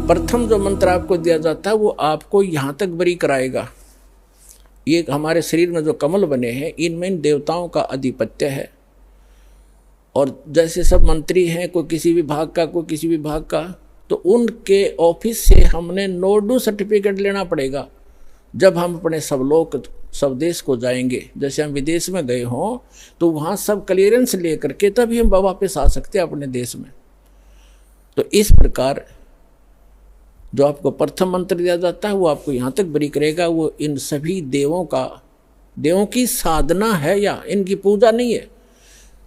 प्रथम जो मंत्र आपको दिया जाता है वो आपको यहाँ तक बरी कराएगा। ये हमारे शरीर में जो कमल बने हैं इनमें इन देवताओं का आधिपत्य है। और जैसे सब मंत्री हैं, कोई किसी विभाग का, कोई किसी विभाग का, तो उनके ऑफिस से हमने नोडू सर्टिफिकेट लेना पड़ेगा। जब हम अपने सब देश को जाएंगे, जैसे हम विदेश में गए हों तो वहाँ सब क्लियरेंस ले करके तभी हम वापस आ सकते हैं अपने देश में। तो इस प्रकार जो आपको प्रथम मंत्र दिया जाता है वो आपको यहाँ तक बरी करेगा। वो इन सभी देवों की साधना है या इनकी पूजा नहीं है।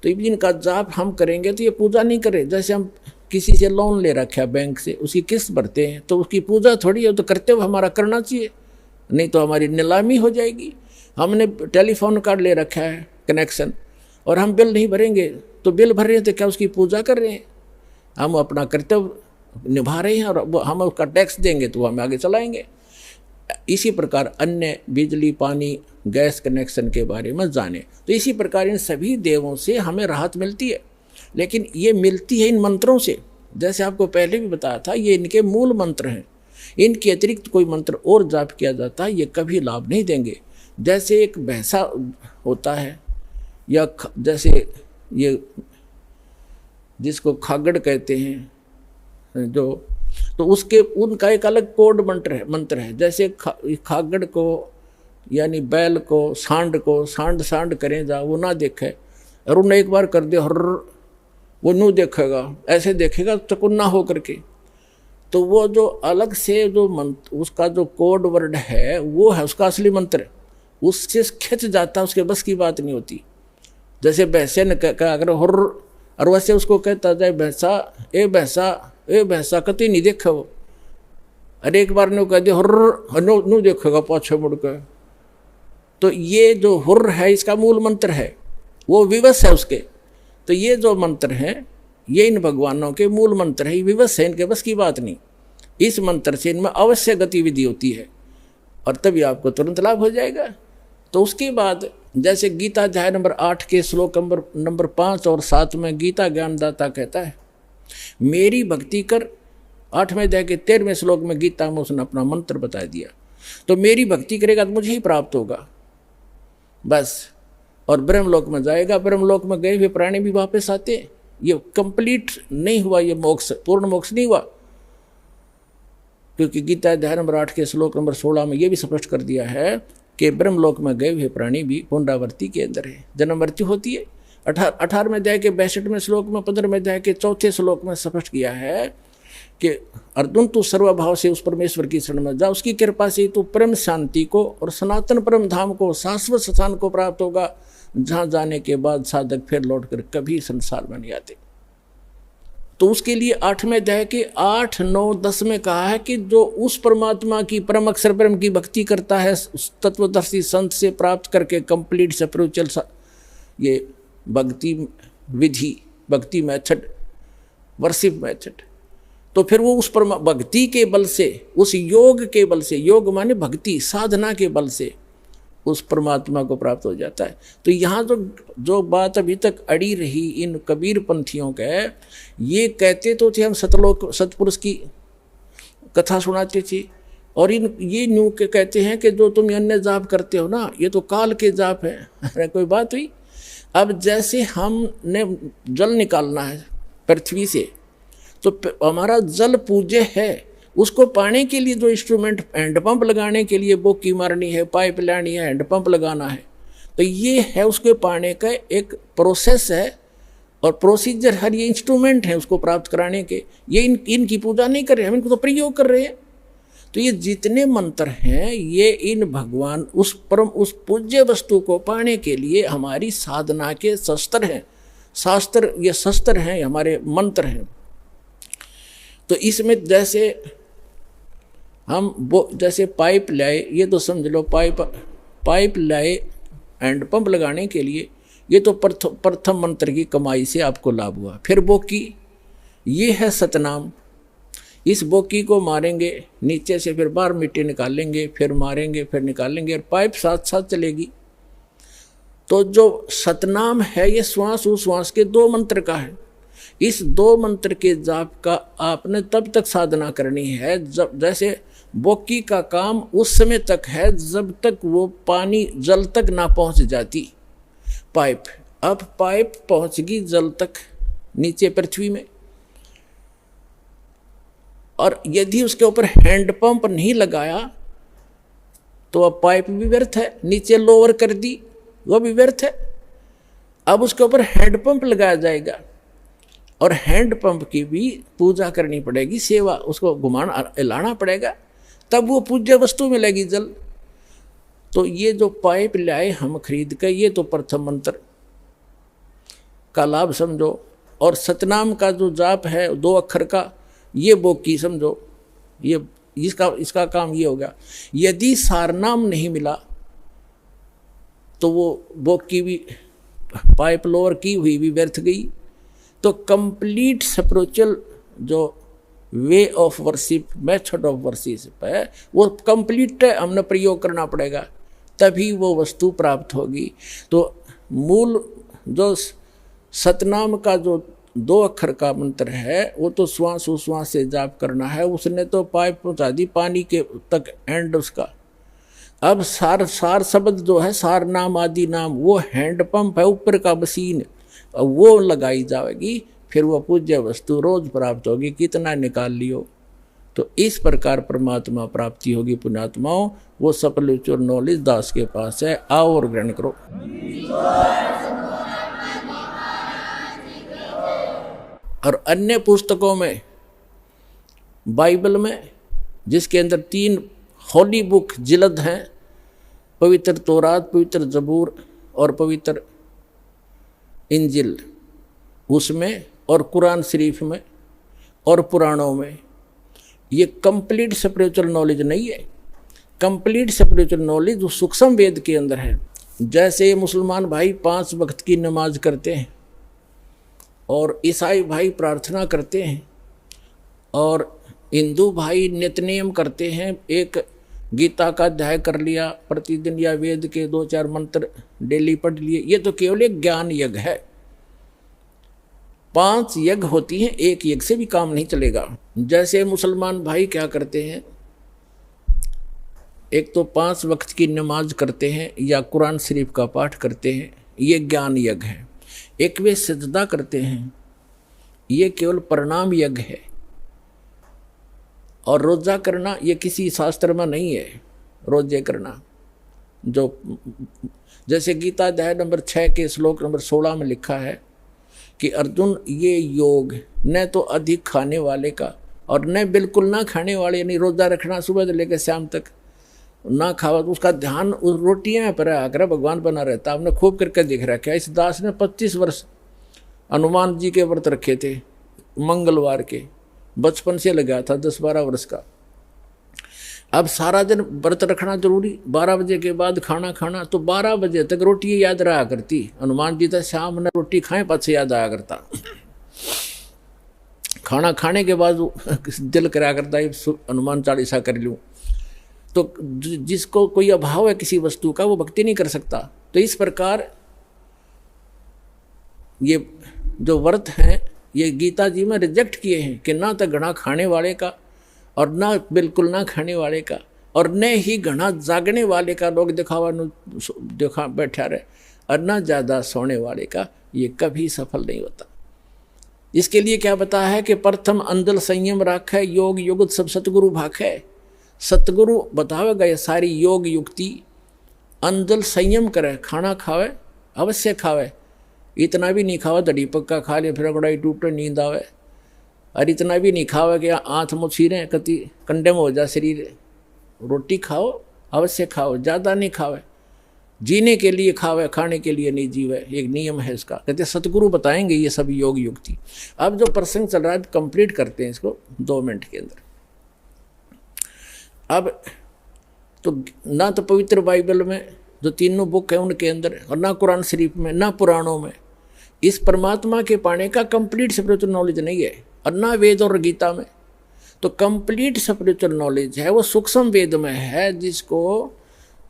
तो इनका जाप हम करेंगे तो ये पूजा नहीं करे। जैसे हम किसी से लोन ले रखा है बैंक से, उसकी किस्त भरते हैं तो उसकी पूजा थोड़ी है, तो करते हुए हमारा करना चाहिए, नहीं तो हमारी नीलामी हो जाएगी। हमने टेलीफोन कार्ड ले रखा है कनेक्शन और हम बिल नहीं भरेंगे तो बिल भर रहे हैं तो क्या उसकी पूजा कर रहे हैं? हम अपना कर्तव्य निभा रहे हैं और हम उसका टैक्स देंगे तो हम आगे चलाएंगे। इसी प्रकार अन्य बिजली, पानी, गैस कनेक्शन के बारे में जाने। तो इसी प्रकार इन सभी देवों से हमें राहत मिलती है, लेकिन ये मिलती है इन मंत्रों से। जैसे आपको पहले भी बताया था, ये इनके मूल मंत्र हैं। इनके अतिरिक्त कोई मंत्र और जाप किया जाता है ये कभी लाभ नहीं देंगे। जैसे एक भैंसा होता है या जैसे ये जिसको खागड़ कहते हैं जो, तो उनका एक अलग कोड मंत्र है। जैसे खागड़ को यानी बैल को सांड करें जा वो ना देखे, और उन्हें एक बार कर दे हर वो नू देखेगा, ऐसे देखेगा चकुन्ना हो करके। तो वो जो अलग से जो मंत्र, उसका जो कोड वर्ड है वो है उसका असली मंत्र, उससे खिंच जाता, उसके बस की बात नहीं होती। जैसे भैंसे ने कहा अगर हर, और वैसे उसको कहता जाए भैंसा भैंसा कति नहीं देखा वो, अरे एक बार ने कह दिया हर नू देखेगा पाछे मुड़ के। तो ये जो हुर्र है इसका मूल मंत्र है, वो विवश है उसके। तो ये जो मंत्र हैं ये इन भगवानों के मूल मंत्र है, विवश है, इनके बस की बात नहीं। इस मंत्र से इनमें अवश्य गतिविधि होती है और तभी आपको तुरंत लाभ हो जाएगा। तो उसके बाद जैसे गीता अध्याय नंबर 8 के श्लोक नंबर 5 और 7 में गीता ज्ञानदाता कहता है मेरी भक्ति कर। 8वें अध्याय के 13वें श्लोक में गीता में उसने अपना मंत्र बता दिया। तो मेरी भक्ति करेगा तो मुझे ही प्राप्त होगा बस, और ब्रह्मलोक में जाएगा। ब्रह्मलोक में गए हुए प्राणी भी वापस आते। ये कंप्लीट नहीं हुआ, ये मोक्ष पूर्ण मोक्ष नहीं हुआ, क्योंकि गीता अध्याय नंबर 8 के श्लोक नंबर 16 में ये भी स्पष्ट कर दिया है कि ब्रह्मलोक में गए हुए प्राणी भी पुनरावृत्ति के अंदर है, जन्म मृत्यु होती है। 18वें अध्याय के 62वें श्लोक में, 15वें अध्याय के 4थे श्लोक में स्पष्ट किया है कि अर्जुन तू सर्वभाव से उस परमेश्वर की शरण में जा, उसकी कृपा से तू परम शांति को और सनातन परम धाम को, शाश्वत स्थान को प्राप्त होगा, जहाँ जाने के बाद साधक फिर लौटकर कभी संसार में नहीं आते। तो उसके लिए 8वें अध्याय के 8, 9, 10 में कहा है कि जो उस परमात्मा की परम अक्षर ब्रह्म की भक्ति करता है, उस तत्वदर्शी संत से प्राप्त करके कंप्लीट स्पिरिचुअल ये भक्ति विधि, भक्ति मेथड, वर्शिप मेथड, तो फिर वो उस भक्ति के बल से, उस योग के बल से, योग माने भक्ति साधना के बल से उस परमात्मा को प्राप्त हो जाता है। तो यहाँ जो बात अभी तक अड़ी रही इन कबीर पंथियों के, ये कहते तो थे हम सतपुरुष की कथा सुनाते थे, और ये न्यू के कहते हैं कि जो तुम अन्य जाप करते हो ना ये तो काल के जाप है। अरे कोई बात हुई? अब जैसे हमने जल निकालना है पृथ्वी से, तो हमारा जल पूज्य है, उसको पाने के लिए जो इंस्ट्रूमेंट, हैंडपंप लगाने के लिए बोकी मारनी है, पाइप लानी है, हैंडपंप लगाना है, तो ये है उसके पाने का एक प्रोसेस है और प्रोसीजर है। ये इंस्ट्रूमेंट है उसको प्राप्त कराने के। ये इनकी पूजा नहीं कर रहे, हम इनको तो प्रयोग कर रहे हैं। तो ये जितने मंत्र हैं ये इन भगवान उस पूज्य वस्तु को पाने के लिए हमारी साधना के शस्त्र हैं। शास्त्र, ये शस्त्र हैं, हमारे मंत्र हैं। तो इसमें जैसे हम जैसे पाइप लाए, ये तो समझ लो पाइप लाए हैंडपंप लगाने के लिए, ये तो प्रथम मंत्र की कमाई से आपको लाभ हुआ। फिर बोकी, ये है सतनाम, इस बोकी को मारेंगे नीचे से, फिर बाहर मिट्टी निकालेंगे, फिर मारेंगे, फिर निकालेंगे, और पाइप साथ साथ चलेगी। तो जो सतनाम है ये श्वास उश्वास के 2 मंत्र का है। इस 2 मंत्र के जाप का आपने तब तक साधना करनी है जब, जैसे बोकी का काम उस समय तक है जब तक वो पानी जल तक ना पहुंच जाती पाइप। अब पाइप पहुंच गई जल तक नीचे पृथ्वी में, और यदि उसके ऊपर हैंडपंप नहीं लगाया तो अब पाइप भी व्यर्थ है, नीचे लोअर कर दी वो भी व्यर्थ है। अब उसके ऊपर हैंडपंप लगाया जाएगा और हैंडपंप की भी पूजा करनी पड़ेगी, सेवा, उसको घुमाना हिलाना पड़ेगा, तब वो पूज्य वस्तु मिलेगी जल। तो ये जो पाइप लाए हम खरीद कर, ये तो प्रथम मंत्र का लाभ समझो। और सतनाम का जो जाप है 2 अक्षर का, ये बोकी समझो, ये इसका काम ये हो गया। यदि सारनाम नहीं मिला तो वो बोकी भी, पाइप लोअर की हुई भी व्यर्थ गई। तो कंप्लीट स्पिरिचुअल जो way of worship, method of worship है, वो कंप्लीट हमने प्रयोग करना पड़ेगा, तभी वो वस्तु प्राप्त होगी। तो मूल जो सतनाम का जो 2 अक्षर का मंत्र है वो तो श्वास उश्वास से जाप करना है। उसने तो पाइप पहुंचा दी पानी के तक एंड उसका। अब सार शब्द जो है, सार नाम आदि नाम, वो हैंडपंप है ऊपर का मशीन, वो लगाई जाएगी, फिर वो पूज्य वस्तु रोज प्राप्त होगी, कितना निकाल लियो। तो इस प्रकार परमात्मा प्राप्ति होगी पुण्यात्माओं। वो स्पिरिचुअल नॉलेज दास के पास है, आओ और ग्रहण करो। और अन्य पुस्तकों में, बाइबल में, जिसके अंदर 3 होली बुक जिल्द हैं, पवित्र तौरात, पवित्र जबूर और पवित्र इंजिल, उसमें और कुरान शरीफ में और पुराणों में, ये कंप्लीट स्पिरिचुअल नॉलेज नहीं है। कंप्लीट स्पिरिचुअल नॉलेज जो सूक्ष्म वेद के अंदर है। जैसे मुसलमान भाई 5 वक्त की नमाज करते हैं और ईसाई भाई प्रार्थना करते हैं और हिंदू भाई नित्यनेम करते हैं, एक गीता का अध्याय कर लिया प्रतिदिन या वेद के 2-4 मंत्र डेली पढ़ लिए, ये तो केवल एक ज्ञान यज्ञ है। 5 यज्ञ होती हैं, एक यज्ञ से भी काम नहीं चलेगा। जैसे मुसलमान भाई क्या करते हैं, एक तो 5 वक्त की नमाज करते हैं या कुरान शरीफ का पाठ करते हैं, ये ज्ञान यज्ञ है। एक वे सजदा करते हैं, ये केवल प्रणाम यज्ञ है। और रोज़ा करना ये किसी शास्त्र में नहीं है। रोजे करना जो जैसे गीता अध्याय नंबर 6 के श्लोक नंबर 16 में लिखा है कि अर्जुन, ये योग न तो अधिक खाने वाले का और न बिल्कुल ना खाने वाले, यानी रोज़ा रखना सुबह से लेकर शाम तक ना खावा, तो उसका ध्यान उस रोटियाँ पर आकर भगवान बना रहता। आपने खूब करके देख रखा है। इस दास ने 25 वर्ष हनुमान जी के व्रत रखे थे, मंगलवार के, बचपन से लगा था, 10-12 वर्ष का। अब सारा दिन व्रत रखना जरूरी, 12 बजे के बाद खाना खाना, तो 12 बजे तक रोटी याद रहा करती। हनुमान जी तो शाम में रोटी खाएं पाछे याद आया करता। खाना खाने के बाद दिल करा करता है हनुमान चालीसा कर लूँ। तो जिसको कोई अभाव है किसी वस्तु का, वो भक्ति नहीं कर सकता। तो इस प्रकार ये जो व्रत हैं, ये गीता जी में रिजेक्ट किए हैं कि ना तो घना खाने वाले का और ना बिल्कुल ना खाने वाले का और न ही घना जागने वाले का, लोग दिखा बैठा रहे, और ना ज़्यादा सोने वाले का, ये कभी सफल नहीं होता। इसके लिए क्या बताया है कि प्रथम अंदल संयम राखे, योग युगत सब सतगुरु भाखे। सतगुरु बतावेगा ये सारी योग युक्ति। अंदल संयम करे, खाना खावे अवश्य खावे, इतना भी नहीं खावा दड़ी पक्का खा ले फिर अगड़ाई टूटे नींद आवे, और इतना भी नहीं खावे कि आँथ मुछीरें कति कंडम हो जा शरीर। रोटी खाओ अवश्य खाओ, ज़्यादा नहीं खावे, जीने के लिए खावे, खाने के लिए नहीं जीवे, एक नियम है इसका। कहते सतगुरु बताएंगे ये सब योग युक्ति। अब जो प्रसंग चल रहा है कंप्लीट करते हैं इसको 2 मिनट के अंदर। अब तो ना तो पवित्र बाइबल में जो 3 बुक है उनके अंदर, और ना कुरान शरीफ में, ना पुराणों में इस परमात्मा के पाने का कंप्लीट स्पिरिचुअल नॉलेज नहीं है, और ना वेद और गीता में। तो कंप्लीट स्पिरिचुअल नॉलेज है वो सूक्ष्म वेद में है, जिसको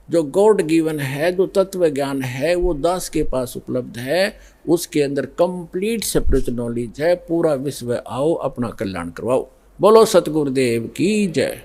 जो गॉड गिवन है, जो तत्व ज्ञान है, वो दास के पास उपलब्ध है। उसके अंदर कंप्लीट स्पिरिचुअल नॉलेज है। पूरा विश्व आओ अपना कल्याण करवाओ। बोलो सतगुरुदेव की जय।